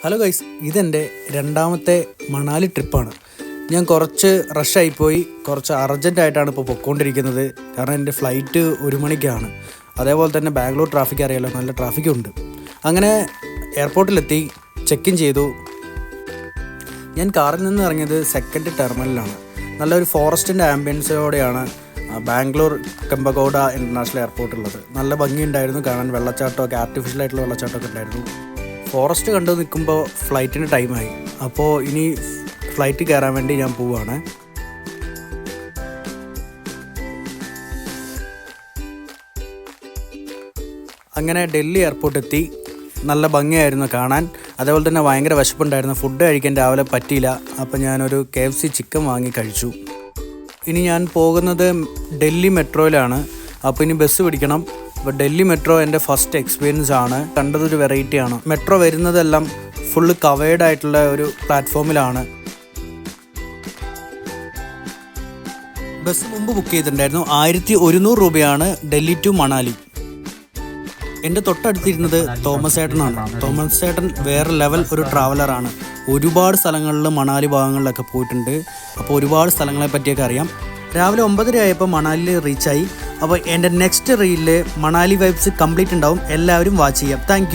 Hello guys, ഇതെൻ്റെ രണ്ടാമത്തെ മണാലി ട്രിപ്പാണ്. ഞാൻ കുറച്ച് റഷായിപ്പോയി, കുറച്ച് അർജൻറ്റായിട്ടാണ് ഇപ്പോൾ പൊയ്ക്കൊണ്ടിരിക്കുന്നത്. കാരണം എൻ്റെ ഫ്ലൈറ്റ് 1 മണിക്കാണ്. അതേപോലെ തന്നെ ബാംഗ്ലൂർ ട്രാഫിക് അറിയാലോ, നല്ല ട്രാഫിക്കും ഉണ്ട്. അങ്ങനെ എയർപോർട്ടിലെത്തി, ചെക്ക് ഇൻ ചെയ്തു. ഞാൻ കാറിൽ നിന്ന് ഇറങ്ങിയത് സെക്കൻഡ് ടെർമിനലാണ്. നല്ലൊരു ഫോറസ്റ്റിൻ്റെ ആംബിയൻസോടെയാണ് ബാംഗ്ലൂർ കെമ്പഗൌഡ ഇൻ്റർനാഷണൽ എയർപോർട്ട് ഉള്ളത്. നല്ല ഭംഗിയുണ്ടായിരുന്നു കാണാൻ. വെള്ളച്ചാട്ടമൊക്കെ, ആർട്ടിഫിഷ്യലായിട്ടുള്ള വെള്ളച്ചാട്ടമൊക്കെ ഉണ്ടായിരുന്നു. ഫോറസ്റ്റ് കണ്ടു നിൽക്കുമ്പോൾ ഫ്ലൈറ്റിന് ടൈമായി. അപ്പോൾ ഇനി ഫ്ലൈറ്റ് കയറാൻ വേണ്ടി ഞാൻ പോവുകയാണ്. അങ്ങനെ ഡൽഹി എയർപോർട്ട് എത്തി. നല്ല ഭംഗിയായിരുന്നു കാണാൻ. അതേപോലെ തന്നെ ഭയങ്കര വിശപ്പുണ്ടായിരുന്നു. ഫുഡ് കഴിക്കാൻ രാവിലെ പറ്റിയില്ല. അപ്പോൾ ഞാനൊരു KFC ചിക്കൻ വാങ്ങി കഴിച്ചു. ഇനി ഞാൻ പോകുന്നത് ഡൽഹി മെട്രോയിലാണ്. അപ്പോൾ ഇനി ബസ് പിടിക്കണം. അപ്പോൾ ഡൽഹി മെട്രോ എൻ്റെ ഫസ്റ്റ് എക്സ്പീരിയൻസ് ആണ്. കണ്ടതൊരു വെറൈറ്റിയാണ്. മെട്രോ വരുന്നതെല്ലാം ഫുള്ള് കവേർഡ് ആയിട്ടുള്ള ഒരു പ്ലാറ്റ്ഫോമിലാണ്. ബസ് മുമ്പ് ബുക്ക് ചെയ്തിട്ടുണ്ടായിരുന്നു. 1100 രൂപയാണ് ഡൽഹി ടു മണാലി. എൻ്റെ തൊട്ടടുത്തിരുന്നത് തോമസ് ചേട്ടനാണ്. തോമസ് ചേട്ടൻ വേറെ ലെവൽ ഒരു ട്രാവലറാണ്. ഒരുപാട് സ്ഥലങ്ങളിൽ മണാലി ഭാഗങ്ങളിലൊക്കെ പോയിട്ടുണ്ട്. അപ്പോൾ ഒരുപാട് സ്ഥലങ്ങളെ പറ്റിയൊക്കെ അറിയാം. രാവിലെ 9:30 ആയപ്പോൾ മണാലിയിൽ റീച്ചായി. അപ്പോൾ എൻ്റെ നെക്സ്റ്റ് റീലിൽ മണാലി വൈബ്സ് കംപ്ലീറ്റ് ഉണ്ടാവും. എല്ലാവരും വാച്ച് ചെയ്യാം. താങ്ക്